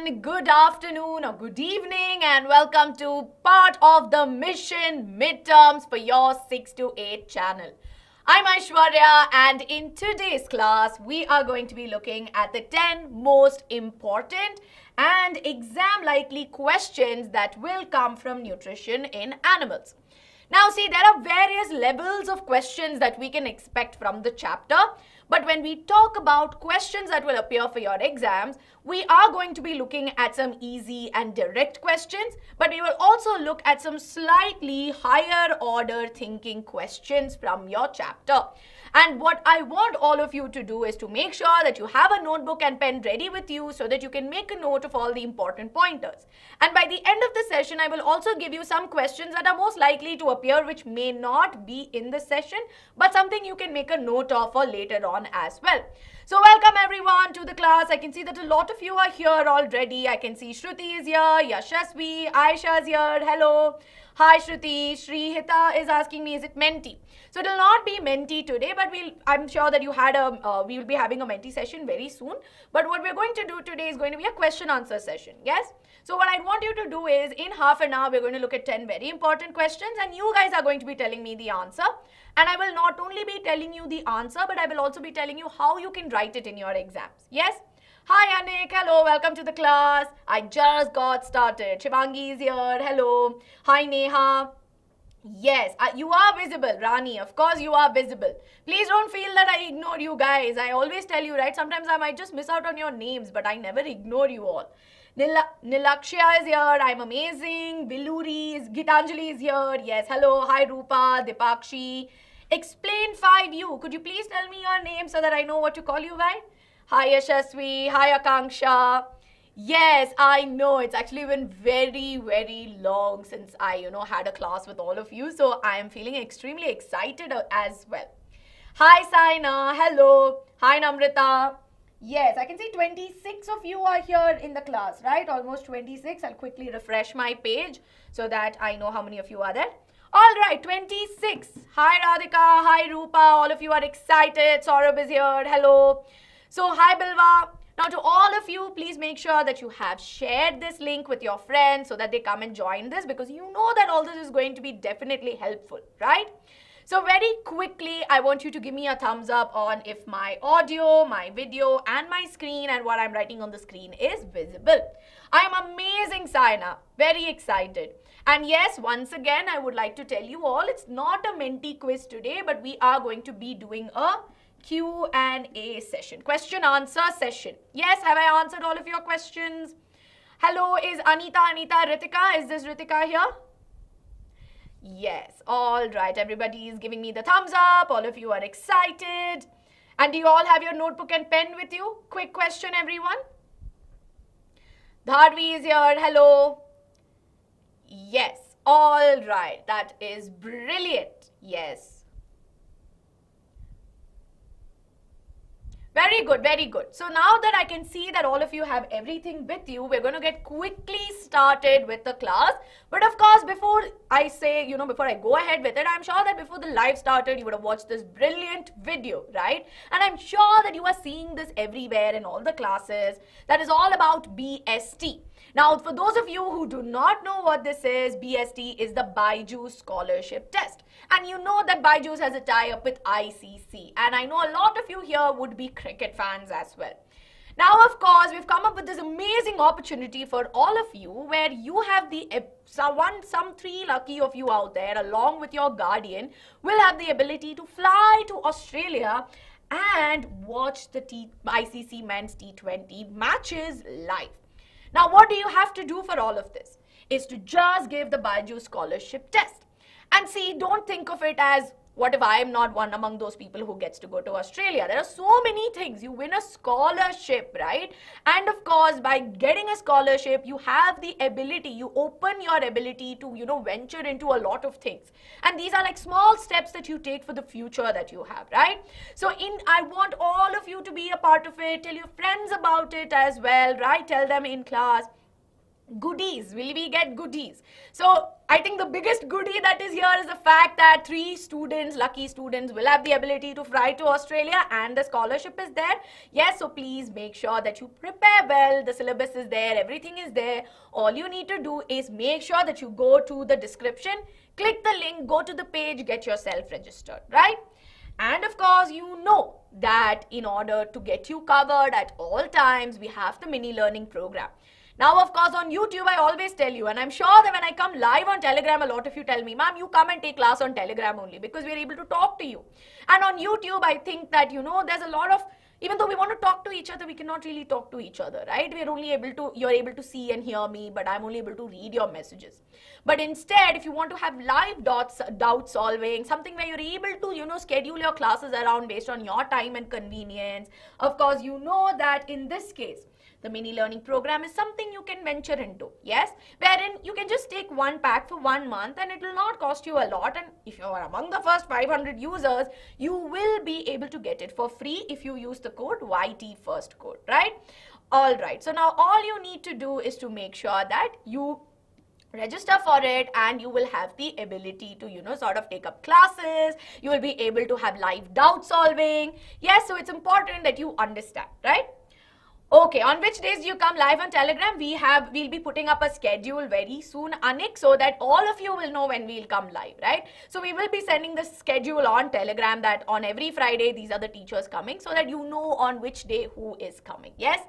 everyone, good afternoon or good evening and welcome to part of the mission midterms for your 6 to 8 channel. I'm Aishwarya and in today's class we are going to be looking at the 10 most important and exam likely questions that will come from nutrition in animals. Now see, there are various levels of questions that we can expect from the chapter. But when we talk about questions that will appear for your exams, we are going to be looking at some easy and direct questions, but we will also look at some slightly higher order thinking questions from your chapter. And what I want all of you to do is to make sure that you have a notebook and pen ready with you so that you can make a note of all the important pointers. And by the end of the session, I will also give you some questions that are most likely to appear which may not be in the session, but something you can make a note of for later on as well. So welcome everyone to the class. I can see that a lot of you are here already. I can see Shruti is here, Yashasvi, Aisha is here. Hello. Hi Shruti. Shrihita is asking me, is it Menti? So it will not be Menti today, but I'm sure that you had we will be having a Menti session very soon. But what we're going to do today is going to be a question answer session. Yes? So what I want you to do is in half an hour, we're going to look at 10 very important questions and you guys are going to be telling me the answer. And I will not only be telling you the answer, but I will also be telling you how you can write it in your exams. Yes? Hi Anik, hello, welcome to the class. I just got started. Shivangi is here, hello. Hi Neha. Yes, you are visible, Rani. Of course you are visible. Please don't feel that I ignore you guys. I always tell you, right? Sometimes I might just miss out on your names, but I never ignore you all. Nilakshya is here. I'm amazing. Gitanjali is here. Yes, hello. Hi Rupa, Dipakshi. Explain 5U. Could you please tell me your name so that I know what to call you by? Hi Yashasvi. Hi Akanksha. Yes, I know. It's actually been very, very long since I, had a class with all of you. So I am feeling extremely excited as well. Hi Saina. Hello. Hi Namrita. Yes, I can see 26 of you are here in the class, right? Almost 26. I'll quickly refresh my page so that I know how many of you are there. All right, 26. Hi Radhika. Hi Rupa. All of you are excited. Saurabh is here. Hello. So hi Bilva. Now to all of you, please make sure that you have shared this link with your friends so that they come and join this because you know that all this is going to be definitely helpful, right? So very quickly, I want you to give me a thumbs up on if my audio, my video and my screen and what I'm writing on the screen is visible. I am amazing, Saina. Very excited. And yes, once again, I would like to tell you all, it's not a Menti quiz today, but we are going to be doing a Q&A session, question answer session. Yes, have I answered all of your questions? Hello, is Anita, Ritika? Is this Ritika here? Yes, all right. Everybody is giving me the thumbs up. All of you are excited. And do you all have your notebook and pen with you? Quick question, everyone. Dharvi is here. Hello. Yes, all right. That is brilliant. Yes. Very good, very good. So now that I can see that all of you have everything with you, we're going to get quickly started with the class. But of course, before I say, before I go ahead with it, I'm sure that before the live started, you would have watched this brilliant video, right? And I'm sure that you are seeing this everywhere in all the classes. That is all about BST. Now, for those of you who do not know what this is, BST is the BYJU'S Scholarship Test. And you know that BYJU'S has a tie-up with ICC. And I know a lot of you here would be cricket fans as well. Now, of course, we've come up with this amazing opportunity for all of you where you have some 3 lucky of you out there along with your guardian will have the ability to fly to Australia and watch the ICC Men's T20 matches live. Now, what do you have to do for all of this? Is to just give the BYJU'S Scholarship Test. And see, don't think of it as, what if I am not one among those people who gets to go to Australia? There are so many things. You win a scholarship, right? And of course, by getting a scholarship, you have the ability, you open your ability to, venture into a lot of things. And these are like small steps that you take for the future that you have, right? So I want all of you to be a part of it. Tell your friends about it as well, right? Tell them in class. Goodies. Will we get goodies? So I think the biggest goodie that is here is the fact that 3 students, lucky students, will have the ability to fly to Australia and the scholarship is there. Yes, so please make sure that you prepare well. The syllabus is there, everything is there. All you need to do is make sure that you go to the description, click the link, go to the page, get yourself registered, right? And of course, you know that in order to get you covered at all times, we have the mini learning program. Now, of course, on YouTube, I always tell you, and I'm sure that when I come live on Telegram, a lot of you tell me, ma'am, you come and take class on Telegram only because we're able to talk to you. And on YouTube, I think that, you know, there's a lot of, even though we want to talk to each other, we cannot really talk to each other, right? We're only able to, you're able to see and hear me, but I'm only able to read your messages. But instead, if you want to have live doubt solving, something where you're able to, you know, schedule your classes around based on your time and convenience, of course, you know that in this case, the mini learning program is something you can venture into, yes, wherein you can just take one pack for 1 month and it will not cost you a lot. And if you are among the first 500 users, you will be able to get it for free if you use the code YTFIRST code, right? All right, so now all you need to do is to make sure that you register for it and you will have the ability to, you know, sort of take up classes. You will be able to have live doubt solving. Yes, so it's important that you understand, right? Okay, on which days do you come live on Telegram? We'll be putting up a schedule very soon, Anik, so that all of you will know when we'll come live, right? So we will be sending the schedule on Telegram that on every Friday, these are the teachers coming so that you know on which day who is coming, yes?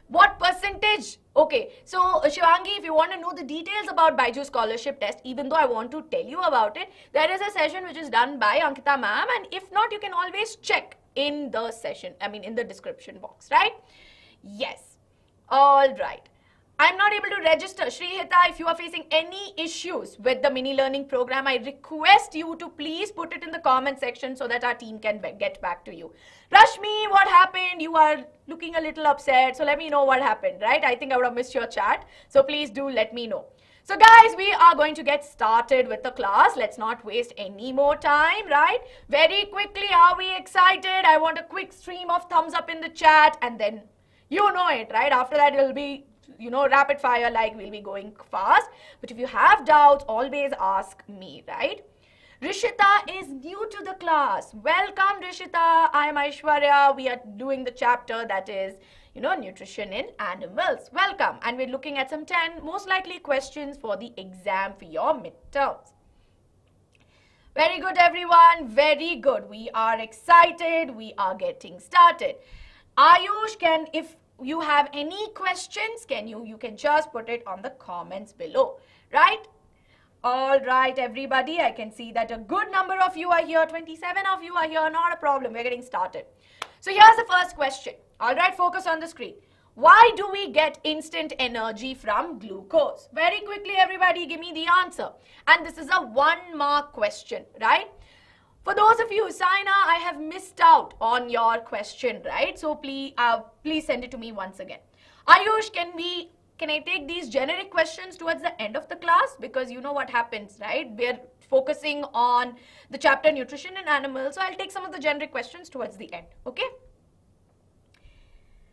What percentage? Okay, so Shivangi, if you want to know the details about BYJU'S Scholarship Test, even though I want to tell you about it, there is a session which is done by Ankita Ma'am, and if not, you can always check in the session, in the description box, right? Yes. All right. I'm not able to register. Shrihita, if you are facing any issues with the mini learning program, I request you to please put it in the comment section so that our team can get back to you. Rashmi, what happened? You are looking a little upset. So let me know what happened, right? I think I would have missed your chat. So please do let me know. So guys, we are going to get started with the class. Let's not waste any more time, right? Very quickly, are we excited? I want a quick stream of thumbs up in the chat and then you know it, right? After that, it'll be, you know, rapid fire, like we'll be going fast. But if you have doubts, always ask me, right? Rishita is new to the class. Welcome, Rishita. I am Aishwarya. We are doing the chapter that is, you know, nutrition in animals. Welcome. And we're looking at some 10 most likely questions for the exam for your midterms. Very good, everyone. Very good. We are excited. We are getting started. Ayush, if you have any questions, you can just put it on the comments below, right? All right, everybody, I can see that a good number of you are here. 27 of you are here, not a problem. We're getting started. So here's the first question. All right, focus on the screen. Why do we get instant energy from glucose? Very quickly, everybody, give me the answer. And this is a 1-mark question, right? For those of you, Saina, I have missed out on your question, right? So please send it to me once again. Ayush, can I take these generic questions towards the end of the class? Because you know what happens, right? We're focusing on the chapter nutrition in animals. So I'll take some of the generic questions towards the end, okay?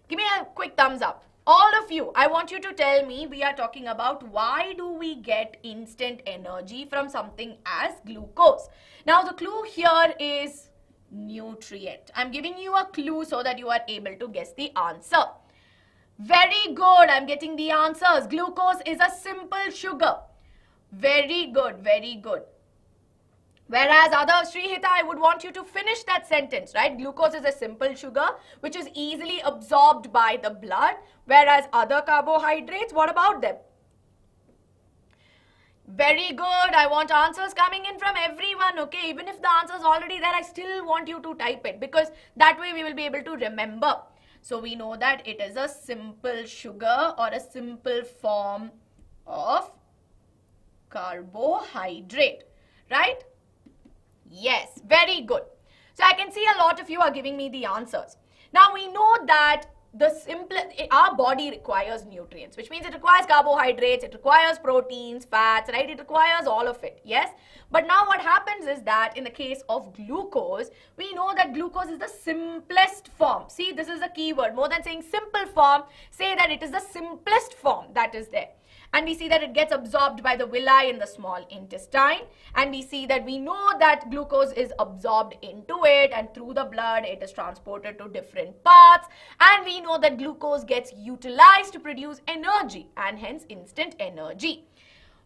Give me a quick thumbs up. All of you, I want you to tell me, we are talking about why do we get instant energy from something as glucose. Now the clue here is nutrient. I'm giving you a clue so that you are able to guess the answer. Very good, I'm getting the answers. Glucose is a simple sugar. Very good, very good. Whereas other, Shrihita, I would want you to finish that sentence, right? Glucose is a simple sugar which is easily absorbed by the blood. Whereas other carbohydrates, what about them? Very good. I want answers coming in from everyone, okay? Even if the answer is already there, I still want you to type it because that way we will be able to remember. So we know that it is a simple sugar or a simple form of carbohydrate, right? Yes, very good. So I can see a lot of you are giving me the answers. Now we know that our body requires nutrients, which means it requires carbohydrates, it requires proteins, fats, right? It requires all of it, yes? But now what happens is that in the case of glucose, we know that glucose is the simplest form. See, this is a key word. More than saying simple form, say that it is the simplest form that is there. And we see that it gets absorbed by the villi in the small intestine. And we see that we know that glucose is absorbed into it, and through the blood it is transported to different parts. And we know that glucose gets utilized to produce energy, and hence instant energy.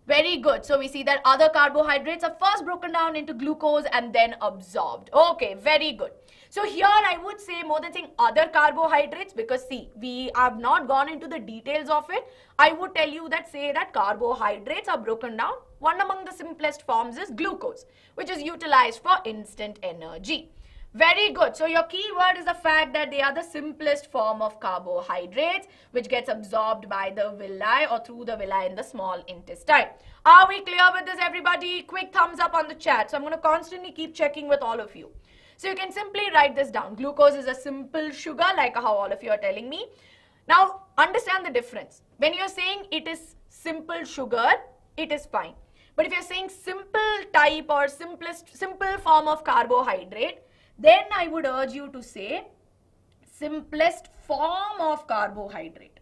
Very good. So we see that other carbohydrates are first broken down into glucose and then absorbed. Okay, very good. So here I would say, more than saying other carbohydrates, because see, we have not gone into the details of it. I would tell you that, say that carbohydrates are broken down. One among the simplest forms is glucose, which is utilized for instant energy. Very good. So your key word is the fact that they are the simplest form of carbohydrates, which gets absorbed by the villi or through the villi in the small intestine. Are we clear with this, everybody? Quick thumbs up on the chat. So I'm going to constantly keep checking with all of you. So you can simply write this down. Glucose is a simple sugar, like how all of you are telling me. Now understand the difference. When you're saying it is simple sugar, it is fine. But if you're saying simple type or simple form of carbohydrate, then I would urge you to say simplest form of carbohydrate.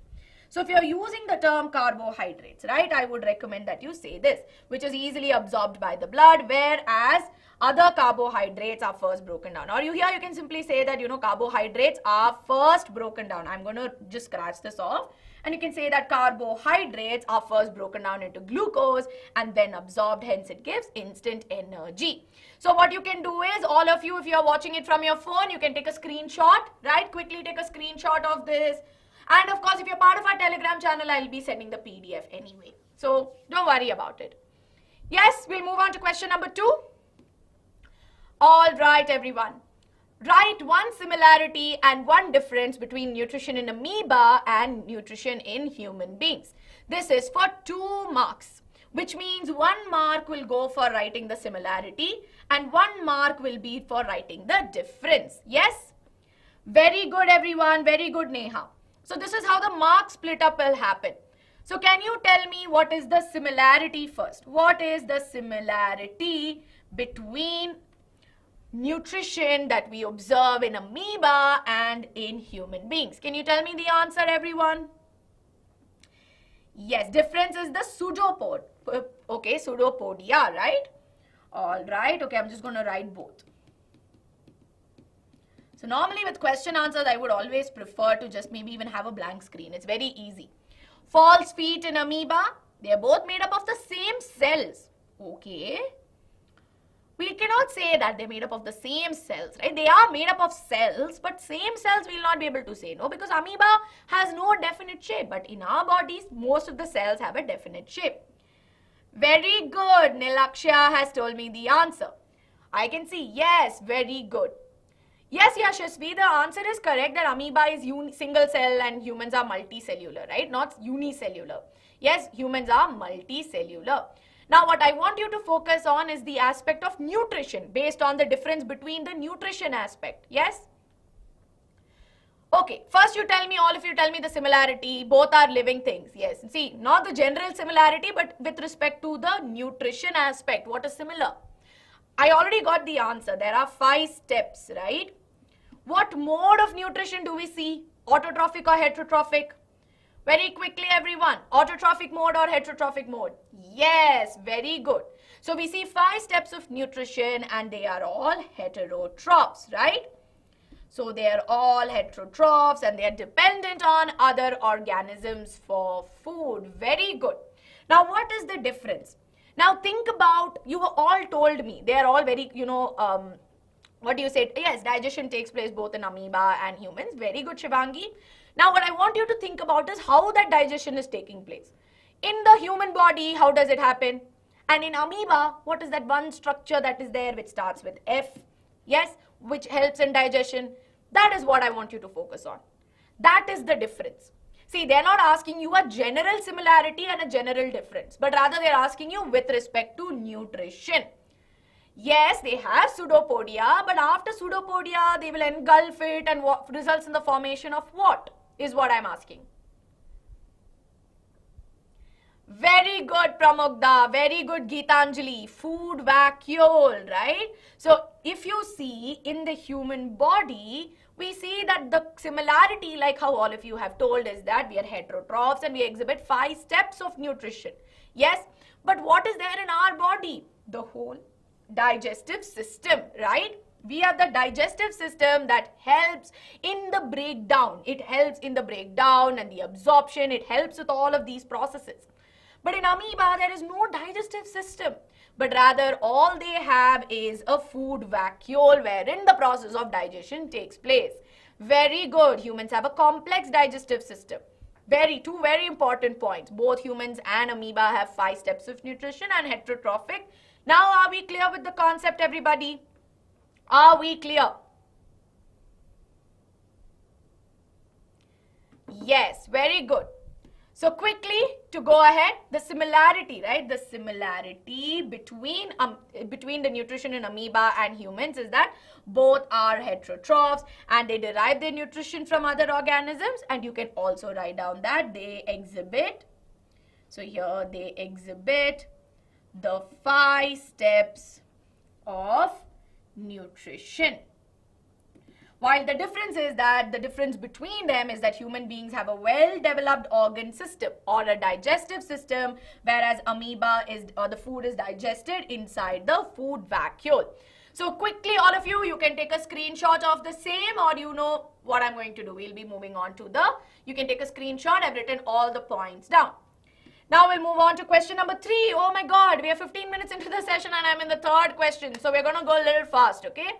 So if you're using the term carbohydrates, right, I would recommend that you say this, which is easily absorbed by the blood, whereas other carbohydrates are first broken down. Or you can simply say that, carbohydrates are first broken down. I'm going to just scratch this off. And you can say that carbohydrates are first broken down into glucose and then absorbed, hence it gives instant energy. So what you can do is, all of you, if you are watching it from your phone, you can take a screenshot, right? Quickly take a screenshot of this. And of course, if you're part of our Telegram channel, I'll be sending the PDF anyway. So don't worry about it. Yes, we'll move on to question number 2. All right, everyone. Write one similarity and one difference between nutrition in amoeba and nutrition in human beings. This is for 2 marks, which means 1 mark will go for writing the similarity and 1 mark will be for writing the difference. Yes? Very good, everyone. Very good, Neha. So this is how the mark split up will happen. So can you tell me what is the similarity first? What is the similarity between nutrition that we observe in amoeba and in human beings? Can you tell me the answer, everyone? Yes, difference is the pseudopod. Okay, pseudopodia, right? All right, okay, I'm just going to write both. So normally with question answers, I would always prefer to just maybe even have a blank screen. It's very easy. False feet in amoeba, they are both made up of the same cells. Okay. We cannot say that they're made up of the same cells, right? They are made up of cells, but same cells we'll not be able to say, no, because amoeba has no definite shape. But in our bodies, most of the cells have a definite shape. Very good. Nilakshya has told me the answer. I can see, yes, very good. Yes, Yashasvi, the answer is correct that amoeba is single cell and humans are multicellular, right? Not unicellular. Yes, humans are multicellular. Now, what I want you to focus on is the aspect of nutrition based on the difference between the nutrition aspect. Yes? Okay, first you tell me, all of you tell me the similarity. Both are living things. Yes, see, not the general similarity, but with respect to the nutrition aspect, what is similar? I already got the answer. There are 5 steps, right? What mode of nutrition do we see? Autotrophic or heterotrophic? Very quickly, everyone. Autotrophic mode or heterotrophic mode? Yes, very good. So we see 5 steps of nutrition and they are all heterotrophs, right? So they are all heterotrophs and they are dependent on other organisms for food. Very good. Now, what is the difference? Now, think about, you were all told me, they are all very, what do you say? Yes, digestion takes place both in amoeba and humans. Very good, Shivangi. Now, what I want you to think about is how that digestion is taking place. In the human body, how does it happen? And in amoeba, what is that one structure that is there which starts with F? Yes, which helps in digestion. That is what I want you to focus on. That is the difference. See, they're not asking you a general similarity and a general difference, but rather they're asking you with respect to nutrition. Yes, they have pseudopodia, but after pseudopodia, they will engulf it and what results in the formation of what is what I'm asking. Very good, Pramugda. Very good, Geetanjali. Food vacuole, right? So, if you see in the human body, we see that the similarity, like how all of you have told, is that we are heterotrophs and we exhibit 5 steps of nutrition. Yes, but what is there in our body? The whole digestive system, right? We have the digestive system that helps in the breakdown. It helps in the breakdown and the absorption. It helps with all of these processes. But in amoeba, there is no digestive system, but rather all they have is a food vacuole wherein the process of digestion takes place. Very good. Humans have a complex digestive system. Two very important points. Both humans and amoeba have 5 steps of nutrition and heterotrophic. Now, are we clear with the concept, everybody? Are we clear? Yes, very good. So quickly, to go ahead, the similarity, right? The similarity between the nutrition in amoeba and humans is that both are heterotrophs and they derive their nutrition from other organisms, and you can also write down that they exhibit, so here they exhibit the 5 steps of nutrition. While the difference is that the difference between them is that human beings have a well-developed organ system or a digestive system, whereas amoeba the food is digested inside the food vacuole. So quickly, all of you can take a screenshot of the same, or you know what I'm going to do. We'll be moving on to you can take a screenshot. I've written all the points down. Now we'll move on to question number 3. Oh my God, we are 15 minutes into the session and I'm in the 3rd question. So we're going to go a little fast, okay?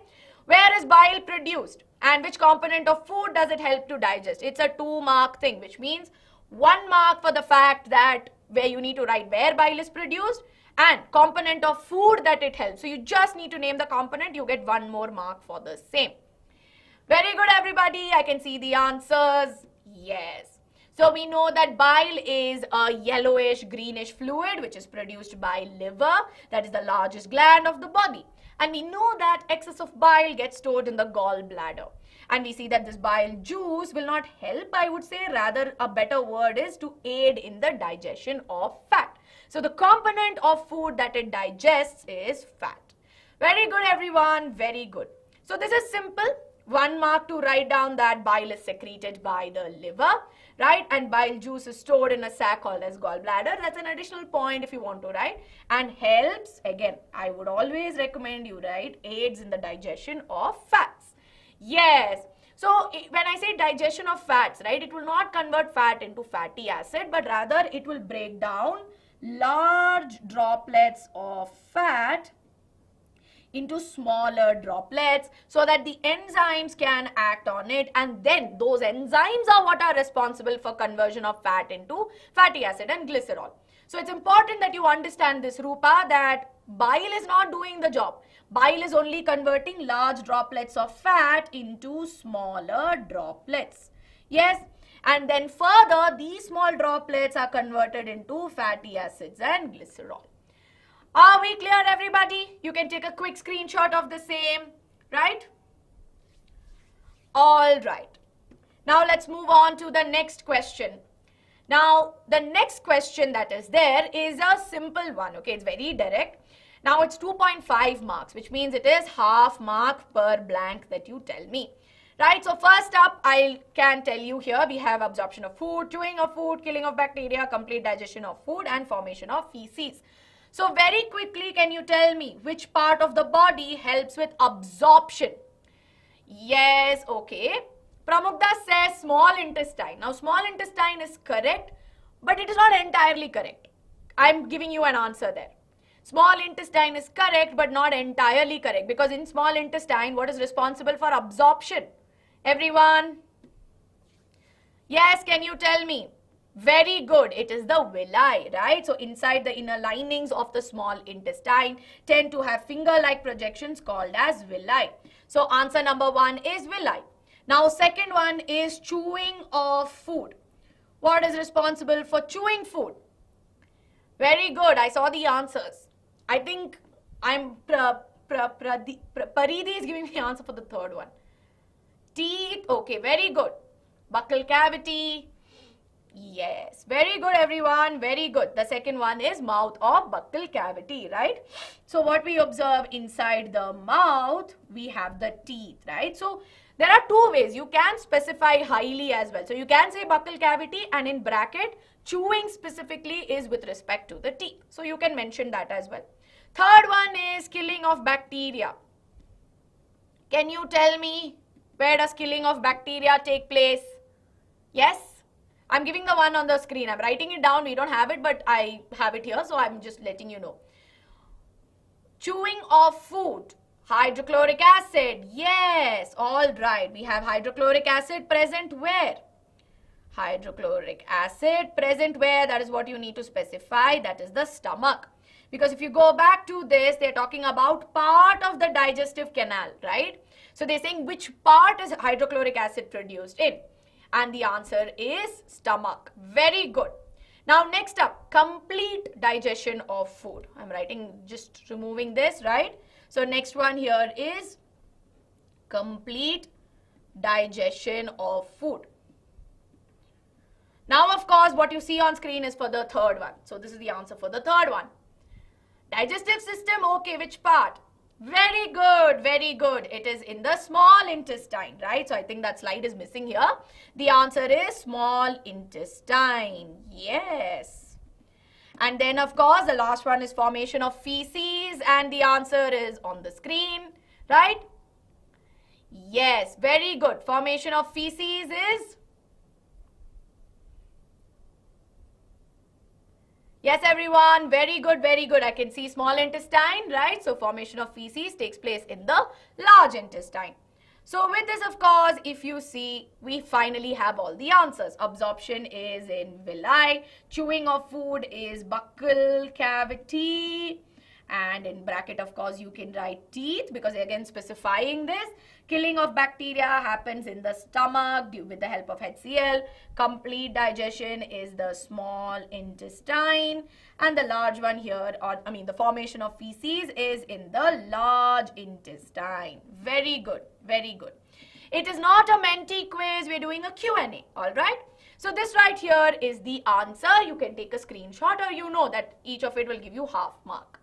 Where is bile produced and which component of food does it help to digest? It's a 2-mark thing, which means 1 mark for the fact that where you need to write where bile is produced and component of food that it helps. So you just need to name the component, you get 1 more mark for the same. Very good, everybody. I can see the answers. Yes. So we know that bile is a yellowish greenish fluid which is produced by liver, that is the largest gland of the body. And we know that excess of bile gets stored in the gallbladder. And we see that this bile juice will not help, I would say, rather a better word is to aid in the digestion of fat. So the component of food that it digests is fat. Very good, everyone, very good. So this is simple. 1 mark to write down that bile is secreted by the liver, right? And bile juice is stored in a sac called as gallbladder. That's an additional point if you want to write. And helps, again, I would always recommend you write aids in the digestion of fats. Yes. So when I say digestion of fats, right, it will not convert fat into fatty acid, but rather it will break down large droplets of fat into smaller droplets so that the enzymes can act on it, and then those enzymes are what are responsible for conversion of fat into fatty acid and glycerol. So it's important that you understand this, Rupa, that bile is not doing the job. Bile is only converting large droplets of fat into smaller droplets. Yes, and then further these small droplets are converted into fatty acids and glycerol. Are we clear, everybody? You can take a quick screenshot of the same, right? All right. Now let's move on to the next question. Now the next question that is there is a simple one, okay? It's very direct. Now it's 2.5 marks, which means it is half mark per blank that you tell me. Right, so first up, I can tell you here we have absorption of food, chewing of food, killing of bacteria, complete digestion of food and formation of feces. So very quickly, can you tell me which part of the body helps with absorption? Yes, okay. Pramukta says small intestine. Now small intestine is correct, but it is not entirely correct. I am giving you an answer there. Small intestine is correct, but not entirely correct, because in small intestine, what is responsible for absorption? Everyone? Yes, can you tell me? Very good. It is the villi, right? So inside the inner linings of the small intestine tend to have finger-like projections called as villi. So answer number 1 is villi. Now second one is chewing of food. What is responsible for chewing food? Very good. I saw the answers. I think Paridhi is giving me the answer for the third one. Teeth. Okay, very good. Buccal cavity. Yes, very good, everyone, very good. The second one is mouth or buccal cavity, right? So what we observe inside the mouth, we have the teeth, right? So There are two ways. You can specify highly as well. So you can say buccal cavity and in bracket, chewing specifically is with respect to the teeth. So you can mention that as well. Third one is killing of bacteria. Can you tell me where does killing of bacteria take place? Yes? I'm giving the one on the screen. I'm writing it down. We don't have it, but I have it here. So I'm just letting you know. Chewing of food. Hydrochloric acid. Yes. All right. We have hydrochloric acid present where? Hydrochloric acid present where? That is what you need to specify. That is the stomach. Because if you go back to this, they're talking about part of the digestive canal, right? So they're saying which part is hydrochloric acid produced in? And the answer is stomach. Very good. Now next up, complete digestion of food. I'm writing, just removing this, right? So next one here is complete digestion of food. Now of course what you see on screen is for the third one. So this is the answer for the third one. Digestive system, okay, which part? Very good, very good. It is in the small intestine, right? So I think that slide is missing here. The answer is small intestine. Yes. And then of course the last one is formation of feces and the answer is on the screen, right? Yes, very good. Formation of feces is? Yes, everyone, very good, very good. I can see small intestine, right? So formation of feces takes place in the large intestine. So with this, of course, if you see, we finally have all the answers. Absorption is in villi. Chewing of food is buccal cavity. And in bracket, of course, you can write teeth because again specifying this. Killing of bacteria happens in the stomach with the help of HCl. Complete digestion is the small intestine. And the large one here, the formation of feces is in the large intestine. Very good, very good. It is not a Menti quiz, we're doing a Q&A, all right? So this right here is the answer. You can take a screenshot or you know that each of it will give you half mark.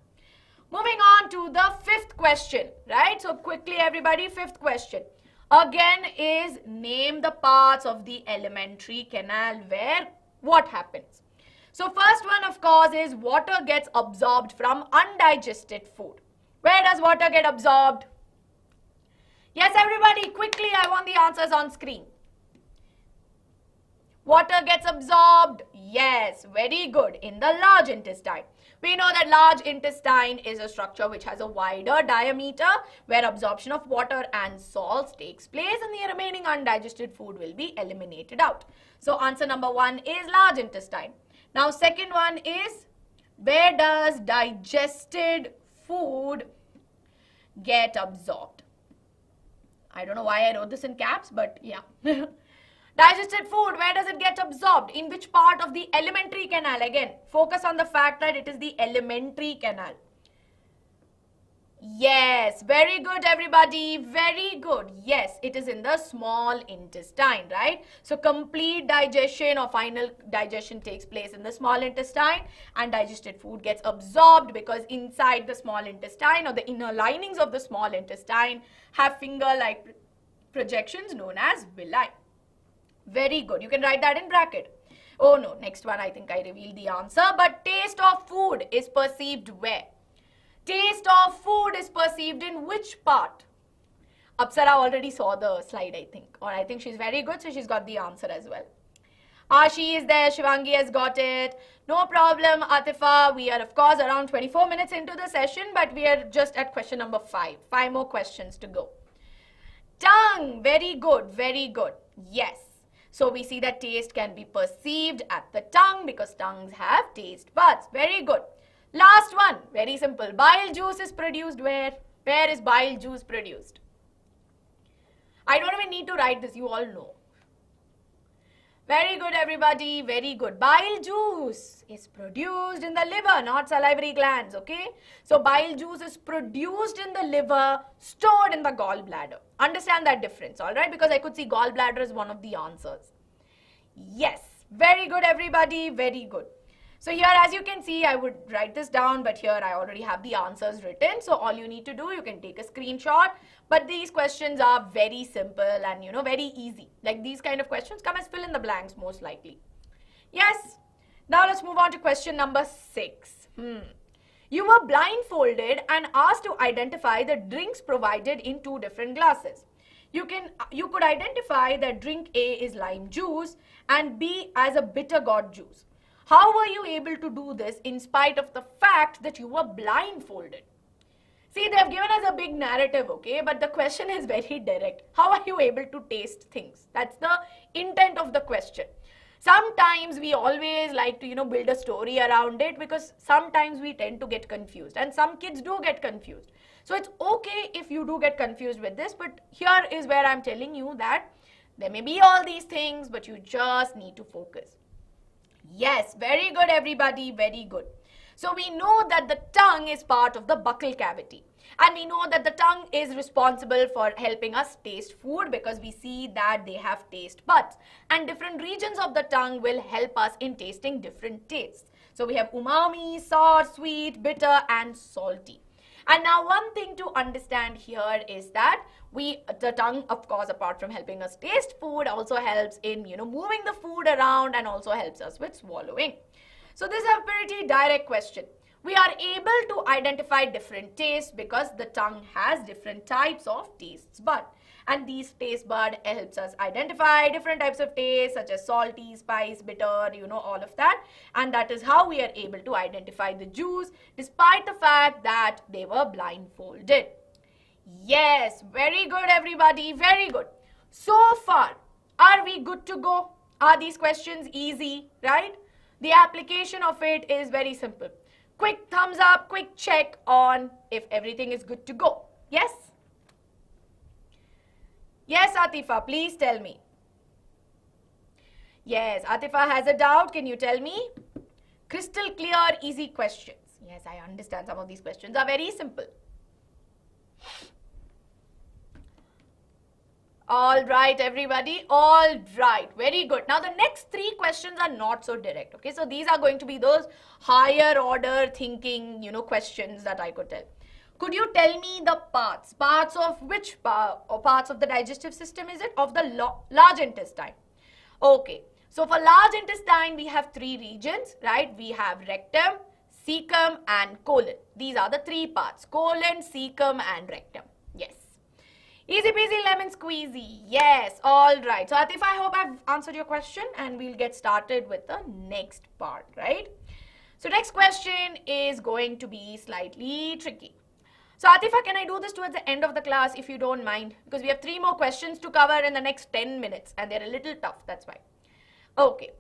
Moving on to the fifth question, right? So quickly everybody, fifth question. Again is name the parts of the alimentary canal where what happens. So first one of course is water gets absorbed from undigested food. Where does water get absorbed? Yes everybody, quickly I want the answers on screen. Water gets absorbed, yes, very good, in the large intestine. We know that large intestine is a structure which has a wider diameter where absorption of water and salts takes place and the remaining undigested food will be eliminated out. So answer number one is large intestine. Now second one is where does digested food get absorbed? I don't know why I wrote this in caps, but yeah. Digested food, where does it get absorbed? In which part of the alimentary canal? Again, focus on the fact that it is the alimentary canal. Yes, very good everybody, very good. Yes, it is in the small intestine, right? So complete digestion or final digestion takes place in the small intestine and digested food gets absorbed because inside the small intestine or the inner linings of the small intestine have finger-like projections known as villi. Very good. You can write that in bracket. Oh no, next one I think I revealed the answer. But taste of food is perceived where? Taste of food is perceived in which part? Apsara already saw the slide I think. Or I think she's very good so she's got the answer as well. She is there. Shivangi has got it. No problem, Atifa. We are of course around 24 minutes into the session but we are just at question number 5. 5 more questions to go. Tongue. Very good. Very good. Yes. So we see that taste can be perceived at the tongue because tongues have taste buds. Very good. Last one, very simple. Bile juice is produced where? Where is bile juice produced? I don't even need to write this, you all know. Very good everybody, very good. Bile juice is produced in the liver, not salivary glands, okay? So bile juice is produced in the liver, stored in the gallbladder. Understand that difference, all right? Because I could see gallbladder is one of the answers. Yes, very good everybody, very good. So here, as you can see, I would write this down, but here I already have the answers written. So all you need to do, you can take a screenshot. But these questions are very simple and, very easy. Like these kind of questions come as fill in the blanks most likely. Yes. Now let's move on to question number 6. You were blindfolded and asked to identify the drinks provided in 2 different glasses. You could identify that drink A is lime juice and B as a bitter gourd juice. How were you able to do this in spite of the fact that you were blindfolded? See, they have given us a big narrative, okay? But the question is very direct. How are you able to taste things? That's the intent of the question. Sometimes we always like to, build a story around it because sometimes we tend to get confused and some kids do get confused. So it's okay if you do get confused with this, but here is where I'm telling you that there may be all these things, but you just need to focus. Yes, very good everybody, very good. So we know that the tongue is part of the buccal cavity. And we know that the tongue is responsible for helping us taste food because we see that they have taste buds. And different regions of the tongue will help us in tasting different tastes. So we have umami, sour, sweet, bitter and salty. And now one thing to understand here is that the tongue, of course, apart from helping us taste food, also helps in, moving the food around and also helps us with swallowing. So this is a pretty direct question. We are able to identify different tastes because the tongue has different types of taste bud. And these taste bud helps us identify different types of taste such as salty, spice, bitter, all of that. And that is how we are able to identify the juice despite the fact that they were blindfolded. Yes, very good everybody, very good. So far, are we good to go? Are these questions easy, right? The application of it is very simple. Quick thumbs up, quick check on if everything is good to go. Yes? Yes, Atifa, please tell me. Yes, Atifa has a doubt. Can you tell me? Crystal clear, easy questions. Yes, I understand some of these questions are very simple. All right, everybody. All right. Very good. Now, the next 3 questions are not so direct. Okay, so these are going to be those higher order thinking, questions that I could tell. Could you tell me the parts? Parts of which parts of the digestive system is it? Of the large intestine. Okay. So, for large intestine, we have 3 regions, right? We have rectum, cecum and colon. These are the 3 parts. Colon, cecum and rectum. Yes. Easy peasy lemon squeezy. Yes, all right. So, Atif, I hope I've answered your question and we'll get started with the next part, right? So, next question is going to be slightly tricky. So, Atifa, can I do this towards the end of the class if you don't mind? Because we have 3 more questions to cover in the next 10 minutes and they're a little tough, that's why. Okay.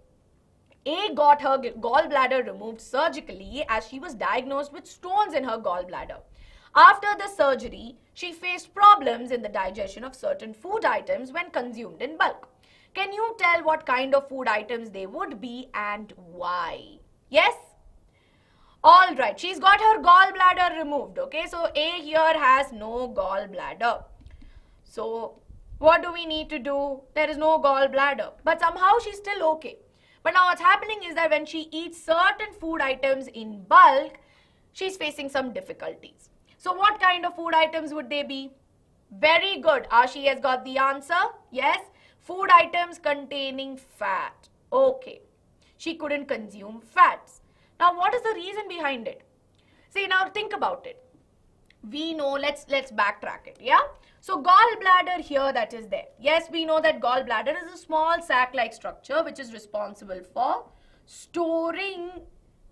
A got her gallbladder removed surgically as she was diagnosed with stones in her gallbladder. After the surgery, she faced problems in the digestion of certain food items when consumed in bulk. Can you tell what kind of food items they would be and why? Yes? All right, she's got her gallbladder removed, okay? So, A here has no gallbladder. So, what do we need to do? There is no gallbladder, but somehow she's still okay. But now what's happening is that when she eats certain food items in bulk, she's facing some difficulties. So what kind of food items would they be? Very good. Ashi has got the answer. Yes. Food items containing fat. Okay. She couldn't consume fats. Now what is the reason behind it? See, now think about it. We know, let's backtrack it. Yeah. So gallbladder here that is there. Yes, we know that gallbladder is a small sac-like structure which is responsible for storing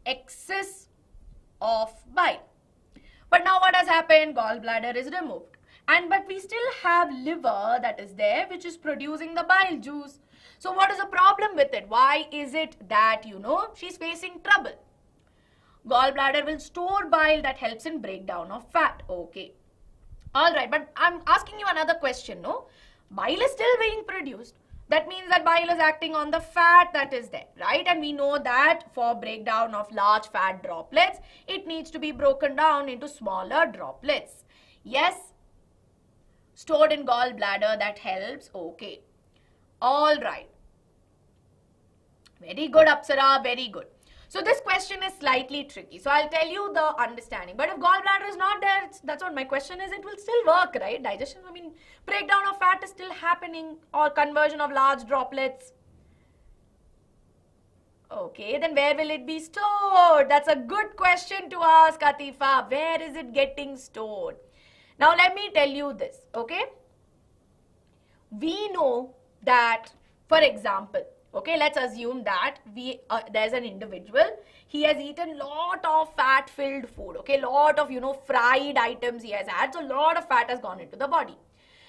excess of bile. But now what has happened? Gallbladder is removed. But we still have liver that is there which is producing the bile juice. So what is the problem with it? Why is it that, she's facing trouble? Gallbladder will store bile that helps in breakdown of fat. Okay. Alright, but I'm asking you another question, no? Bile is still being produced. That means that bile is acting on the fat that is there, right? And we know that for breakdown of large fat droplets, it needs to be broken down into smaller droplets. Yes, stored in gallbladder, that helps. Okay. All right. Very good, Apsara, very good. So this question is slightly tricky. So I'll tell you the understanding. But if gallbladder is not there, that's what my question is, it will still work, right? Digestion, I mean, breakdown of fat is still happening, or conversion of large droplets. Okay, then where will it be stored? That's a good question to ask, Atifa. Where is it getting stored? Now let me tell you this, okay? We know that, for example, okay, let's assume that there's an individual, he has eaten lot of fat-filled food, okay, lot of, fried items he has had, so lot of fat has gone into the body.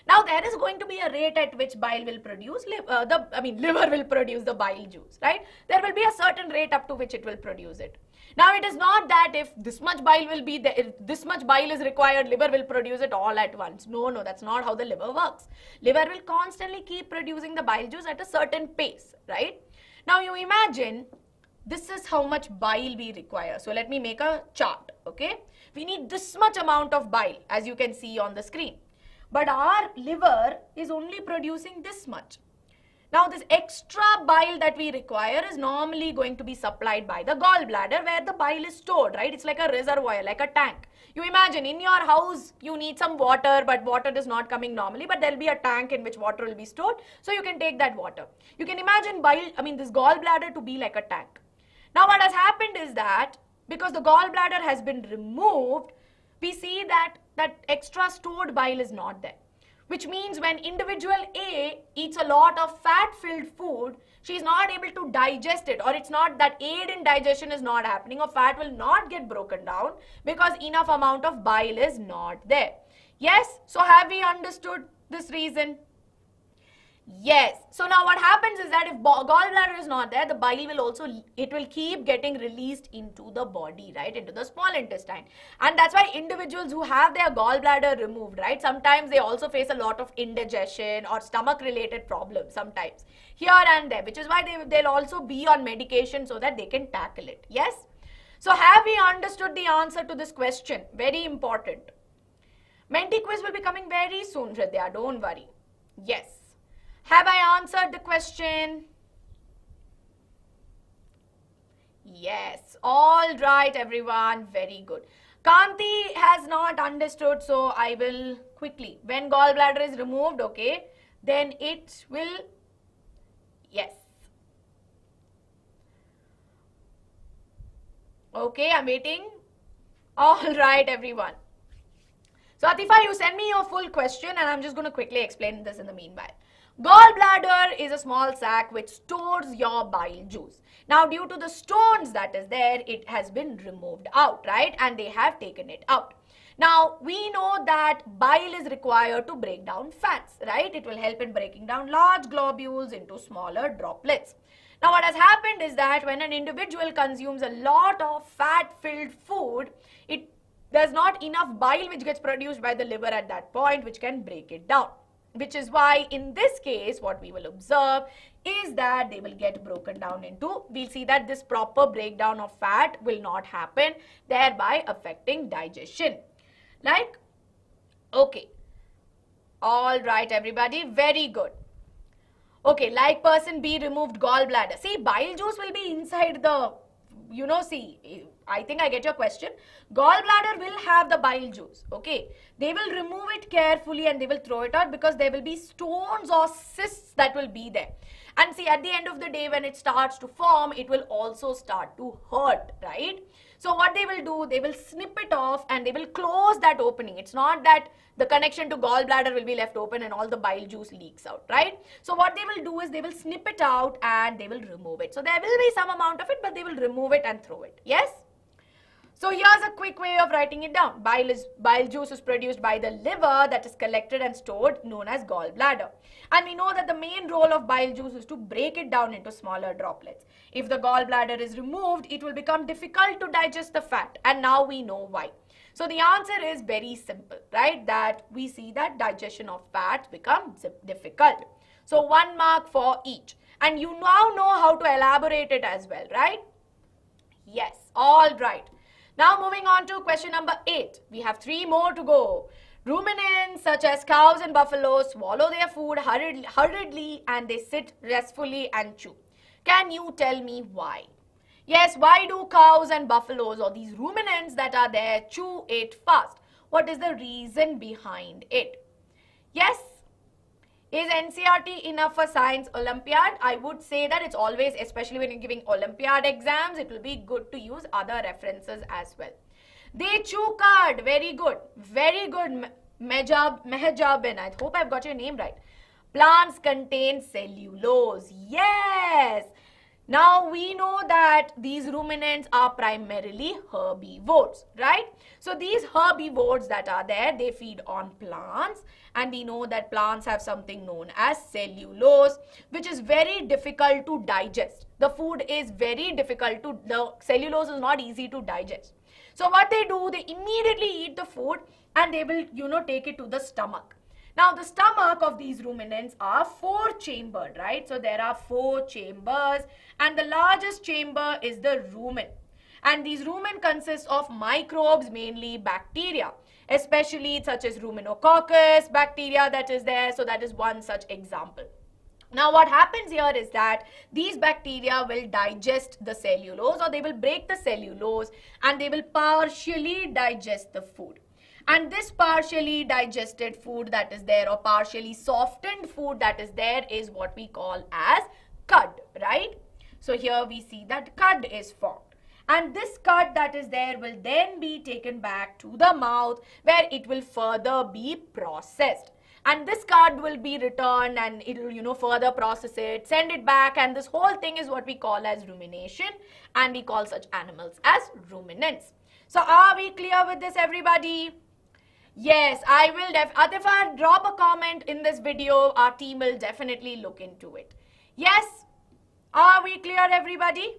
Now there is going to be a rate at which bile will produce, liver will produce the bile juice, right? There will be a certain rate up to which it will produce it. Now it is not that if this much bile will be there, if this much bile is required, liver will produce it all at once. No, that's not how the liver works. Liver will constantly keep producing the bile juice at a certain pace, right? Now you imagine this is how much bile we require. So let me make a chart, okay? We need this much amount of bile, as you can see on the screen. But our liver is only producing this much. Now this extra bile that we require is normally going to be supplied by the gallbladder, where the bile is stored, right? It's like a reservoir, like a tank. You imagine in your house you need some water, but water is not coming normally, but there will be a tank in which water will be stored, so you can take that water. You can imagine this gallbladder to be like a tank. Now what has happened is that because the gallbladder has been removed, we see that extra stored bile is not there. Which means when individual A eats a lot of fat-filled food, she is not able to digest it, or it's not that aid in digestion is not happening, or fat will not get broken down because enough amount of bile is not there. Yes? So have we understood this reason? Yes. So now what happens is that if gallbladder is not there, the bile will keep getting released into the body, right, into the small intestine. And that's why individuals who have their gallbladder removed, right, sometimes they also face a lot of indigestion or stomach related problems sometimes here and there, which is why they'll also be on medication so that they can tackle it. Yes. So have we understood the answer to this question? Very important. Menti quiz will be coming very soon, Hridaya, don't worry. Yes. Have I answered the question? Yes. All right, everyone. Very good. Kanti has not understood, so I will quickly. When gallbladder is removed, okay, then it will, yes. Okay, I'm waiting. All right, everyone. So, Atifa, you send me your full question and I'm just going to quickly explain this in the meanwhile. Gallbladder is a small sac which stores your bile juice. Now, due to the stones that is there, it has been removed out, right? And they have taken it out. Now, we know that bile is required to break down fats, right? It will help in breaking down large globules into smaller droplets. Now, what has happened is that when an individual consumes a lot of fat-filled food, there's not enough bile which gets produced by the liver at that point, which can break it down. Which is why in this case, what we will observe is that they will get broken down into, we'll see that this proper breakdown of fat will not happen, thereby affecting digestion. Like, okay. All right, everybody, very good. Okay, like person B removed gallbladder. See, bile juice will be inside the, see, I think I get your question. Gallbladder will have the bile juice, okay. They will remove it carefully and they will throw it out because there will be stones or cysts that will be there. And see, at the end of the day, when it starts to form, it will also start to hurt, right? So what they will do, they will snip it off and they will close that opening. It's not that the connection to gallbladder will be left open and all the bile juice leaks out, right? So what they will do is they will snip it out and they will remove it. So there will be some amount of it, but they will remove it and throw it. Yes? So here's a quick way of writing it down. Bile juice is produced by the liver that is collected and stored, known as gallbladder. And we know that the main role of bile juice is to break it down into smaller droplets. If the gallbladder is removed, it will become difficult to digest the fat. And now we know why. So the answer is very simple, right? That we see that digestion of fat becomes difficult. So 1 mark for each. And you now know how to elaborate it as well, right? Yes, all right. Now moving on to question number 8. We have 3 more to go. Ruminants such as cows and buffaloes swallow their food hurriedly and they sit restfully and chew. Can you tell me why? Yes, why do cows and buffaloes or these ruminants that are there chew it fast? What is the reason behind it? Yes. Is NCERT enough for science Olympiad? I would say that it's always, especially when you're giving Olympiad exams, it will be good to use other references as well. They chew cud. Very good. Very good. Mehjabin. I hope I've got your name right. Plants contain cellulose. Yes. Now we know that these ruminants are primarily herbivores, right? So these herbivores that are there, they feed on plants, and we know that plants have something known as cellulose, which is very difficult to digest. The food is very difficult to, the cellulose is not easy to digest. So what they do, they immediately eat the food and they will, take it to the stomach. Now, the stomach of these ruminants are 4-chambered, right? So, there are 4 chambers and the largest chamber is the rumen. And these rumen consist of microbes, mainly bacteria, especially such as ruminococcus bacteria that is there. So, that is one such example. Now, what happens here is that these bacteria will digest the cellulose, or they will break the cellulose and they will partially digest the food. And this partially digested food that is there, or partially softened food that is there, is what we call as cud, right? So here we see that cud is formed. And this cud that is there will then be taken back to the mouth, where it will further be processed. And this cud will be returned and it will, further process it, send it back, and this whole thing is what we call as rumination, and we call such animals as ruminants. So are we clear with this, everybody? Yes, I will. Atifa, drop a comment in this video. Our team will definitely look into it. Yes, are we clear, everybody?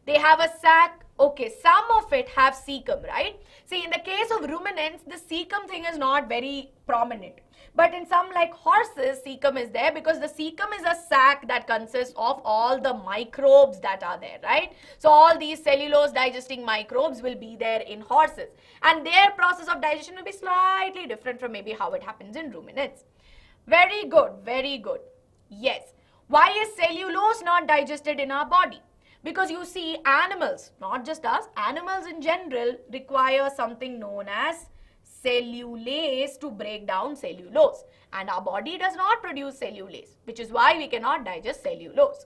They have a sac. Okay, some of it have cecum, right? See, in the case of ruminants, the cecum thing is not very prominent. But in some like horses, cecum is there, because the cecum is a sac that consists of all the microbes that are there, right? So all these cellulose digesting microbes will be there in horses. And their process of digestion will be slightly different from maybe how it happens in ruminants. Very good, very good. Yes. Why is cellulose not digested in our body? Because you see, animals, not just us, animals in general require something known as cellulase to break down cellulose, and our body does not produce cellulase, which is why we cannot digest cellulose.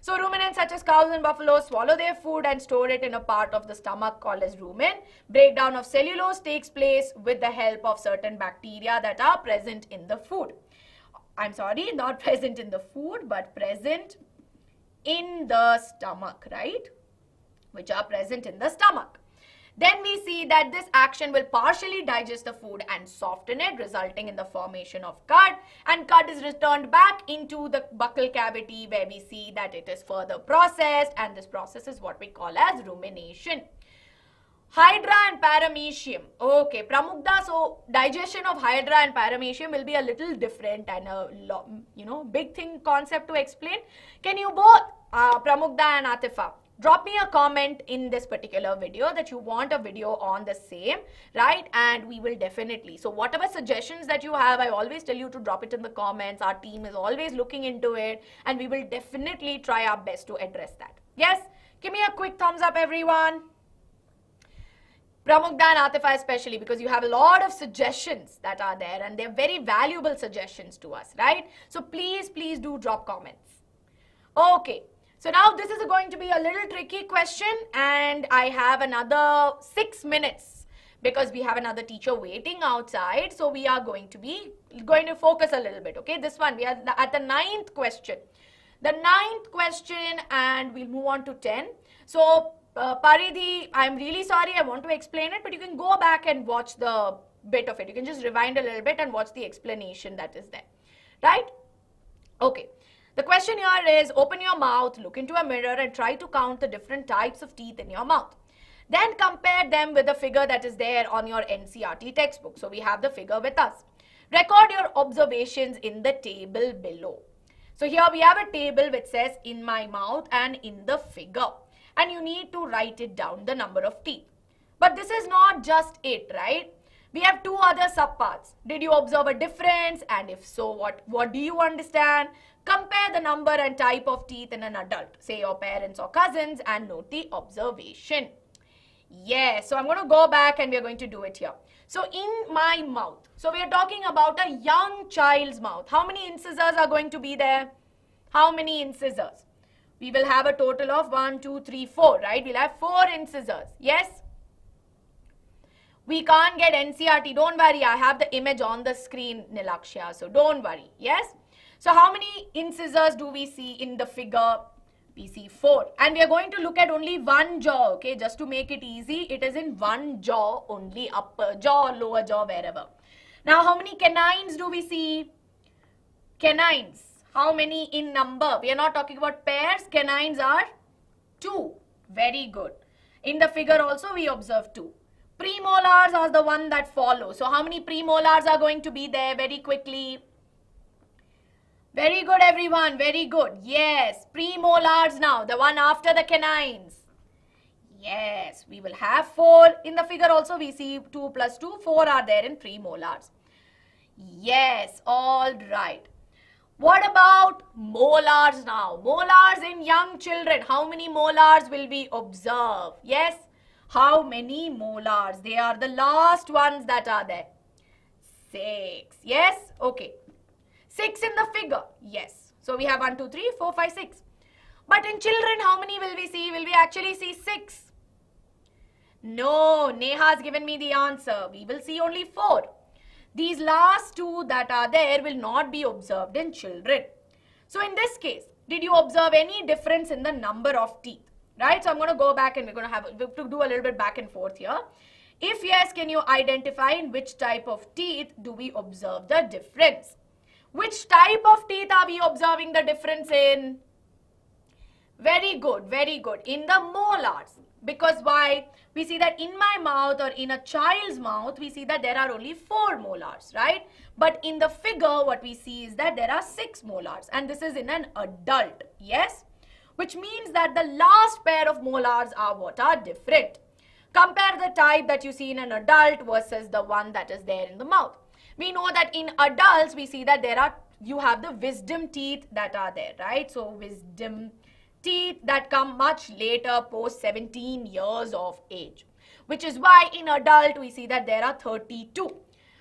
So ruminants such as cows and buffaloes swallow their food and store it in a part of the stomach called as rumen. Breakdown of cellulose takes place with the help of certain bacteria that are present in the food. I'm sorry, not present in the food, but present in the stomach, right? Which are present in the stomach. Then we see that this action will partially digest the food and soften it, resulting in the formation of cud. And cud is returned back into the buccal cavity, where we see that it is further processed, and this process is what we call as rumination. Hydra and paramecium. Okay, Pramukda, so digestion of hydra and paramecium will be a little different and a big thing concept to explain. Can you both, Pramukda and Atifa, drop me a comment in this particular video that you want a video on the same, right? And we will definitely, so whatever suggestions that you have, I always tell you to drop it in the comments. Our team is always looking into it, and we will definitely try our best to address that. Yes, give me a quick thumbs up, everyone. Pramukda and Atifa especially, because you have a lot of suggestions that are there, and they're very valuable suggestions to us, right? So please do drop comments. Okay, so now this is going to be a little tricky question, and I have another 6 minutes because we have another teacher waiting outside. So we are going to focus a little bit, okay? This one, we are at the 9th question. The 9th question, and we'll move on to 10. So Paridhi, I'm really sorry, I want to explain it, but you can go back and watch the bit of it. You can just rewind a little bit and watch the explanation that is there, right? Okay. The question here is, open your mouth, look into a mirror and try to count the different types of teeth in your mouth. Then compare them with the figure that is there on your NCERT textbook. So we have the figure with us. Record your observations in the table below. So here we have a table which says in my mouth and in the figure. And you need to write it down, the number of teeth. But this is not just it, right? We have 2 other subparts. Did you observe a difference? And if so, what do you understand? Compare the number and type of teeth in an adult, say your parents or cousins, and note the observation. Yes, so I'm going to go back and we are going to do it here. So in my mouth, so we are talking about a young child's mouth. How many incisors are going to be there? How many incisors? We will have a total of 1, 2, 3, 4, right? We'll have 4 incisors. Yes? We can't get NCRT. Don't worry. I have the image on the screen, Nilakshya. So don't worry. Yes? So how many incisors do we see in the figure? We see 4. And we are going to look at only one jaw, okay? Just to make it easy, it is in one jaw only, upper jaw, lower jaw, wherever. Now, how many canines do we see? Canines. How many in number? We are not talking about pairs. Canines are 2. Very good. In the figure also, we observe 2. Premolars are the one that follow. So, how many premolars are going to be there? Very quickly. Very good, everyone. Very good. Yes. Premolars now. The one after the canines. Yes. We will have 4. In the figure also, we see 2 plus 2. 4 are there in premolars. Yes. All right. What about molars now? Molars in young children. How many molars will we observe? Yes. How many molars? They are the last ones that are there. 6. Yes. Okay. 6 in the figure. Yes. So we have 1, 2, 3, 4, 5, 6. But in children, how many will we see? Will we actually see 6? No. Neha has given me the answer. We will see only 4. These last 2 that are there will not be observed in children. So in this case, did you observe any difference in the number of teeth? Right? So I'm going to go back and we have to do a little bit back and forth here. If yes, can you identify in which type of teeth do we observe the difference? Which type of teeth are we observing the difference in? Very good, very good. In the molars. Because why? We see that in my mouth or in a child's mouth, we see that there are only 4 molars, right? But in the figure, what we see is that there are 6 molars. And this is in an adult, yes? Which means that the last pair of molars are what are different. Compare the type that you see in an adult versus the one that is there in the mouth. We know that in adults, we see that you have the wisdom teeth that are there, right? So, wisdom teeth that come much later, post 17 years of age. Which is why in adult, we see that there are 32.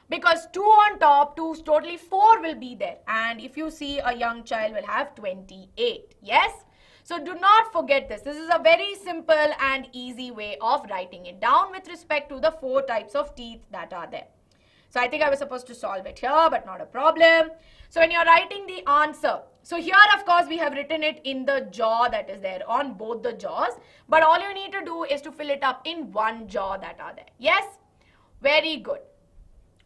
Because 2 on top, totally 4 will be there. And if you see a young child will have 28, yes? So, do not forget this. This is a very simple and easy way of writing it down with respect to the 4 types of teeth that are there. So, I think I was supposed to solve it here, but not a problem. So, when you're writing the answer, so here of course we have written it in the jaw that is there on both the jaws. But all you need to do is to fill it up in one jaw that are there. Yes? Very good.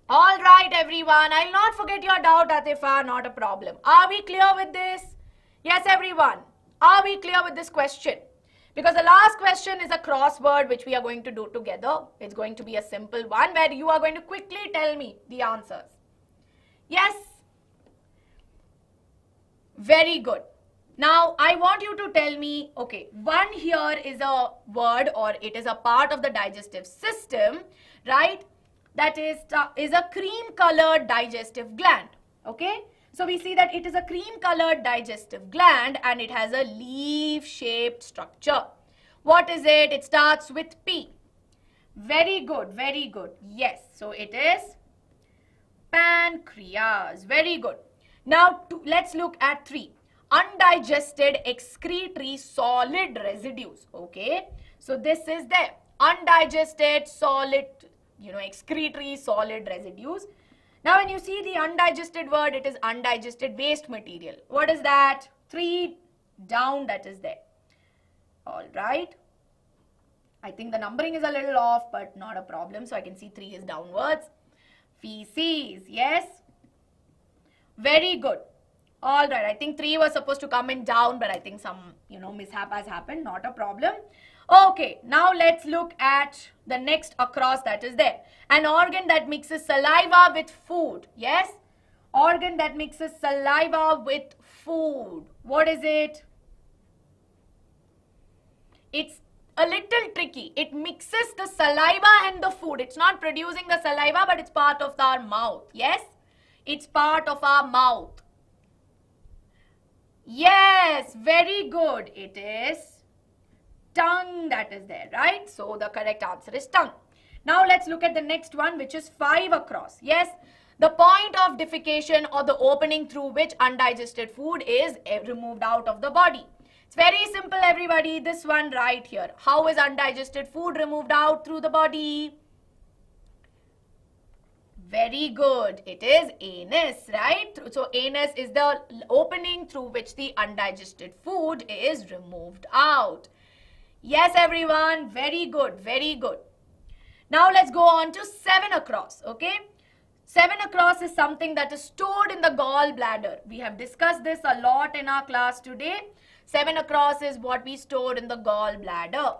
All right, everyone. I'll not forget your doubt, Atifa. Not a problem. Are we clear with this? Yes, everyone. Are we clear with this question? Because the last question is a crossword which we are going to do together. It's going to be a simple one where you are going to quickly tell me the answers. Yes? Very good. Now, I want you to tell me, okay, one here is a word or it is a part of the digestive system, right? That is a cream-colored digestive gland, okay? So, we see that it is a cream-colored digestive gland and it has a leaf-shaped structure. What is it? It starts with P. Very good, very good. Yes, so it is pancreas. Very good. Now, let's look at 3. Undigested excretory solid residues, okay? So, this is there. Undigested solid, excretory solid residues. Now, when you see the undigested word, it is undigested waste material. What is that? 3 down that is there. All right. I think the numbering is a little off, but not a problem. So, I can see 3 is downwards. Feces, yes. Very good. All right. I think 3 was supposed to come in down, but I think some, mishap has happened. Not a problem. Okay, now let's look at the next across that is there. An organ that mixes saliva with food. Yes? Organ that mixes saliva with food. What is it? It's a little tricky. It mixes the saliva and the food. It's not producing the saliva, but it's part of our mouth. Yes? It's part of our mouth. Yes, very good. It is tongue that is there, right? So the correct answer is tongue. Now let's look at the next one, which is 5 across. Yes, the point of defecation or the opening through which undigested food is removed out of the body. It's very simple, everybody. This one right here. How is undigested food removed out through the body? Very good. It is anus, right? So anus is the opening through which the undigested food is removed out. Yes, everyone. Very good. Very good. Now let's go on to 7 across. Okay. 7 across is something that is stored in the gallbladder. We have discussed this a lot in our class today. 7 across is what we stored in the gallbladder.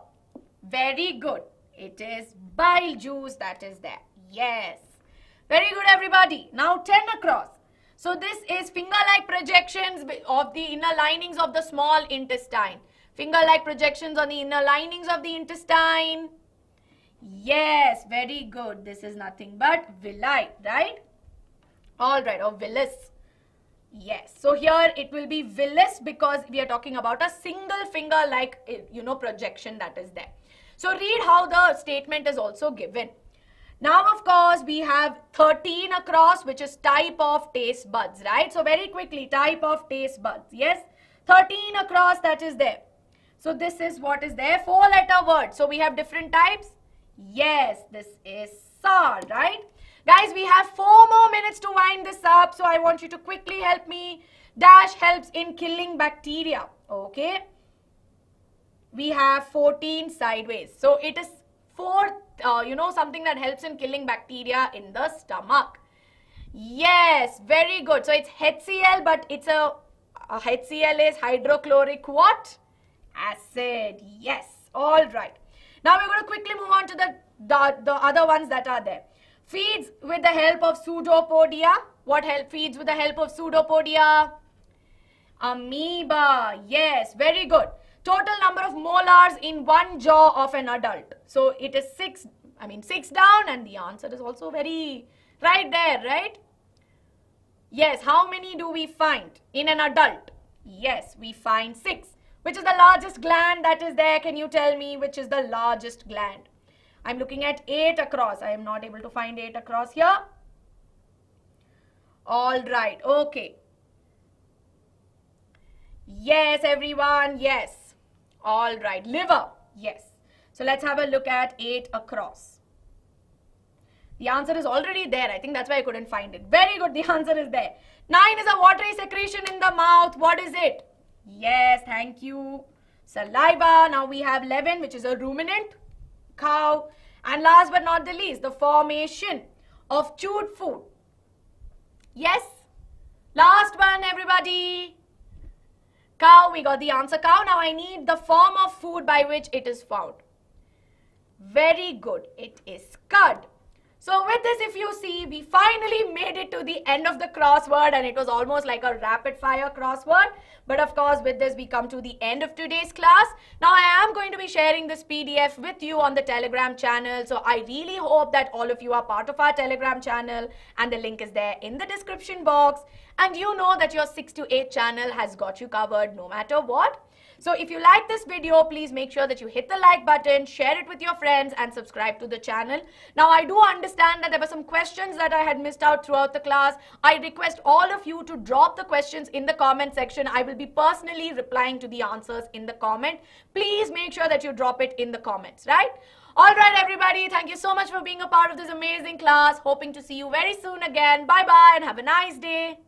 Very good. It is bile juice that is there. Yes. Very good, everybody. Now 10 across. So this is finger-like projections of the inner linings of the small intestine. Finger-like projections on the inner linings of the intestine. Yes, very good. This is nothing but villi, right? All right, or villus. Yes. So here it will be villus because we are talking about a single finger-like, projection that is there. So read how the statement is also given. Now, of course, we have 13 across, which is type of taste buds, right? So very quickly, type of taste buds. Yes, 13 across, that is there. So this is what is there, 4-letter word. So we have different types. Yes, this is sour, right? Guys, we have 4 more minutes to wind this up. So I want you to quickly help me. Dash helps in killing bacteria. Okay. We have 14 sideways. So it is 4, something that helps in killing bacteria in the stomach. Yes, very good. So it's HCl, but it's a HCl is hydrochloric what? Acid. Yes. All right. Now we're going to quickly move on to the other ones that are there. Feeds with the help of pseudopodia. What feeds with the help of pseudopodia? Amoeba. Yes, very good. Total number of molars in one jaw of an adult. So it is 6 down, and the answer is also very right there, right? Yes, how many do we find in an adult? Yes, we find 6. Which is the largest gland that is there? Can you tell me which is the largest gland? I'm looking at 8 across. I am not able to find 8 across here. All right, okay. Yes, everyone, yes. All right, liver, yes. So let's have a look at 8 across. The answer is already there. I think that's why I couldn't find it. Very good, the answer is there. 9 is a watery secretion in the mouth. What is it? Yes, thank you. Saliva. Now we have 11, which is a ruminant, cow. And last but not the least, the formation of chewed food. Yes? Last one, everybody. Cow, we got the answer cow. Now I need the form of food by which it is found. Very good. It is curd. So with this, if you see, we finally made it to the end of the crossword, and it was almost like a rapid fire crossword. But of course, with this, we come to the end of today's class. Now, I am going to be sharing this PDF with you on the Telegram channel. So I really hope that all of you are part of our Telegram channel, and the link is there in the description box. And you know that your 6 to 8 channel has got you covered no matter what. So if you like this video, please make sure that you hit the like button, share it with your friends, and subscribe to the channel. Now, I do understand that there were some questions that I had missed out throughout the class. I request all of you to drop the questions in the comment section. I will be personally replying to the answers in the comment. Please make sure that you drop it in the comments, right? All right, everybody. Thank you so much for being a part of this amazing class. Hoping to see you very soon again. Bye-bye and have a nice day.